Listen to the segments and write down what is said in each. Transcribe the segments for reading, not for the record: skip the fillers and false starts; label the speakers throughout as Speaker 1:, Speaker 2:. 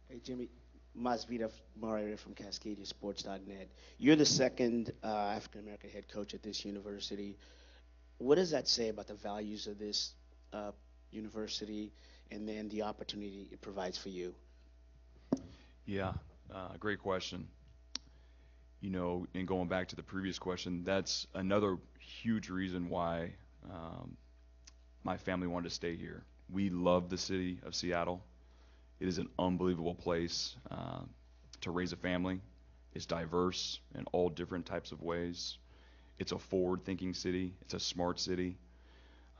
Speaker 1: Hey, Jimmy, Masvita Maria from CascadiaSports.net. You're the second African American head coach at this university. What does that say about the values of this uh, university and then the opportunity it provides for you?
Speaker 2: Yeah, great question. And going back to the previous question, that's another huge reason why um, my family wanted to stay here. We love the city of Seattle. It is an unbelievable place to raise a family. It's diverse in all different types of ways. It's a forward-thinking city. It's a smart city,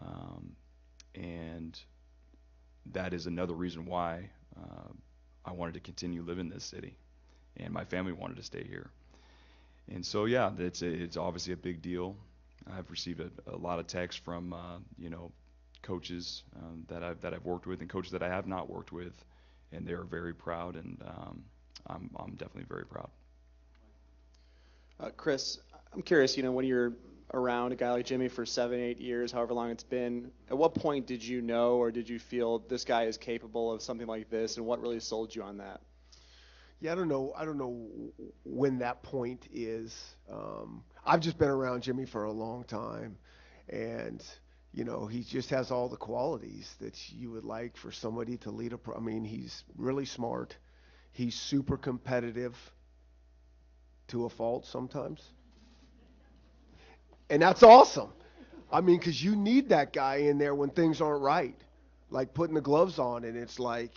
Speaker 2: um, and that is another reason why uh, I wanted to continue living in this city, and my family wanted to stay here. And so, yeah, it's obviously a big deal. I've received a lot of texts from coaches that I've worked with and coaches that I have not worked with, and they are very proud, and I'm definitely very proud.
Speaker 3: Chris, I'm curious, when you're around a guy like Jimmy for 7, 8 years, however long it's been, at what point did you know or did you feel this guy is capable of something like this, and what really sold you on that?
Speaker 4: Yeah, I don't know. I don't know when that point is. I've just been around Jimmy for a long time, and he just has all the qualities that you would like for somebody to lead a. I mean, he's really smart. He's super competitive to a fault sometimes, and that's awesome. I mean, because you need that guy in there when things aren't right, like putting the gloves on, and it's like,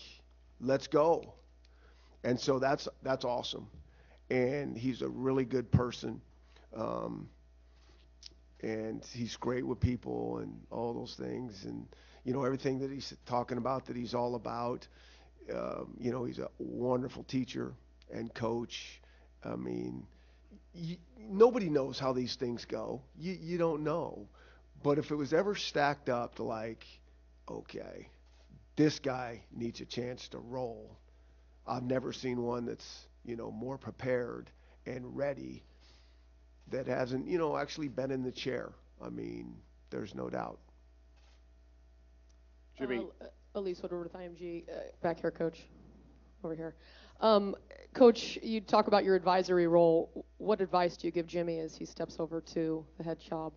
Speaker 4: let's go. And so that's awesome. And he's a really good person, um, and he's great with people and all those things. And everything that he's talking about, that he's all about. He's a wonderful teacher and coach. I mean, nobody knows how these things go. You don't know. But if it was ever stacked up to like, okay, this guy needs a chance to roll, I've never seen one that's, more prepared and ready, that hasn't, actually been in the chair. I mean, there's no doubt.
Speaker 3: Jimmy,
Speaker 5: Elise Woodward with IMG. Back here, Coach. Over here. Um, Coach, you talk about your advisory role. What advice do you give Jimmy as he steps over to the head job?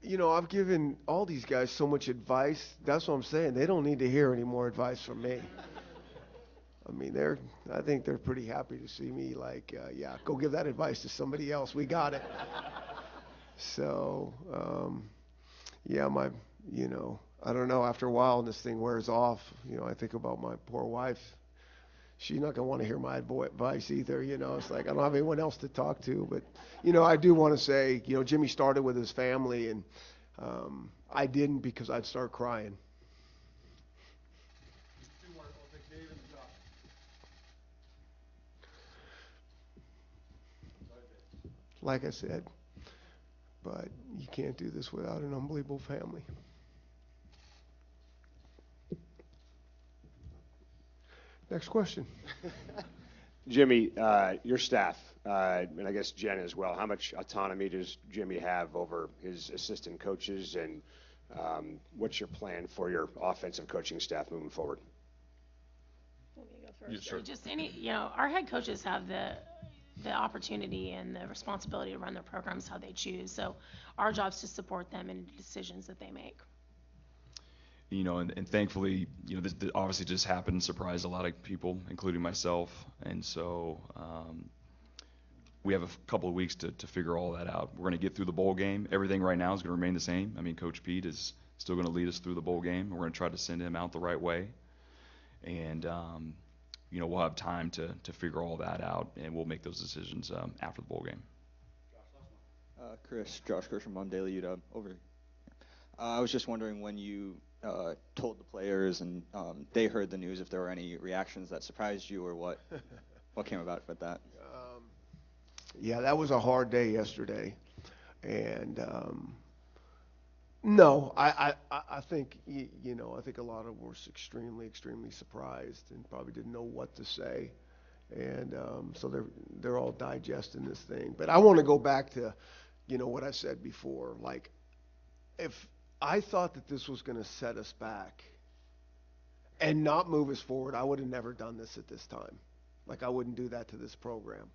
Speaker 4: I've given all these guys so much advice. That's what I'm saying. They don't need to hear any more advice from me. I mean, I think they're pretty happy to see me like, yeah, go give that advice to somebody else. We got it. So, yeah, I don't know. After a while, and this thing wears off, I think about my poor wife. She's not gonna want to hear my advice either. It's like I don't have anyone else to talk to. But, I do want to say, Jimmy started with his family, and I didn't, because I'd start crying. Like I said, but you can't do this without an unbelievable family. Next question.
Speaker 6: Jimmy, your staff, and I guess Jen as well, how much autonomy does Jimmy have over his assistant coaches, and what's your plan for your offensive coaching staff moving forward?
Speaker 7: Want me to go
Speaker 2: Yeah,
Speaker 7: first?
Speaker 2: sure.
Speaker 7: Just our head coaches have the opportunity and the responsibility to run their programs how they choose. So our job is to support them in the decisions that they make.
Speaker 2: And thankfully, this obviously just happened, surprised a lot of people, including myself. And so we have a couple of weeks to figure all that out. We're going to get through the bowl game. Everything right now is going to remain the same. I mean, Coach Pete is still going to lead us through the bowl game. We're going to try to send him out the right way. And, we'll have time to figure all that out, and we'll make those decisions after the bowl game.
Speaker 8: Josh Grisham on Daily UW over here. I was just wondering, when you told the players and they heard the news, if there were any reactions that surprised you, or what came about with that?
Speaker 4: Yeah, that was a hard day yesterday, and no, I think I think a lot of them were extremely surprised and probably didn't know what to say, and so they're all digesting this thing. But I want to go back to what I said before. Like, if I thought that this was going to set us back, and not move us forward, I would have never done this at this time. Like, I wouldn't do that to this program.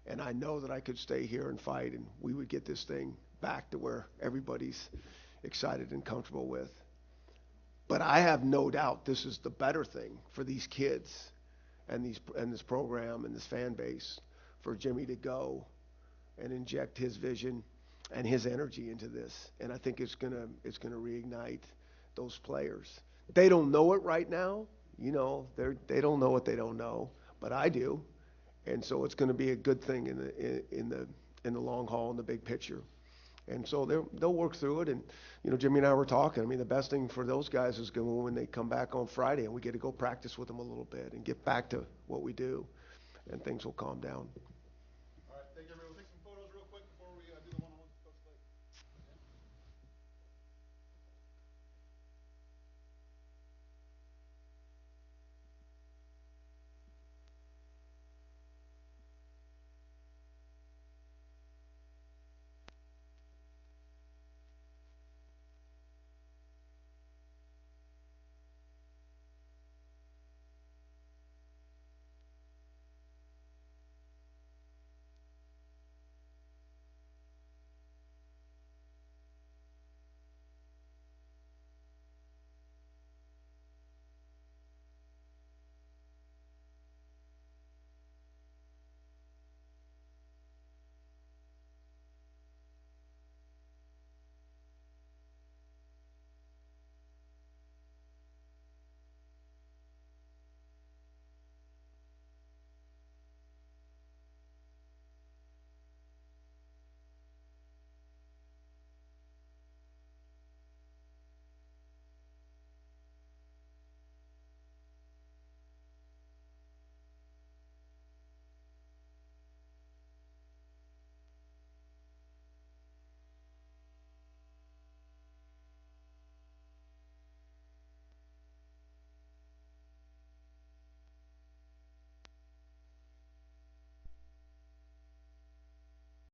Speaker 4: And I know that I could stay here and fight, and we would get this thing back to where everybody's excited and comfortable with. But I have no doubt this is the better thing for these kids and this program and this fan base, for Jimmy to go and inject his vision and his energy into this. And I think it's gonna reignite those players. They don't know it right now. You know, they don't know what they don't know, but I do. And so it's going to be a good thing in the long haul, in the big picture. And so they'll work through it. And you know, Jimmy and I were talking. I mean, the best thing for those guys is going when they come back on Friday and we get to go practice with them a little bit and get back to what we do, and things will calm down.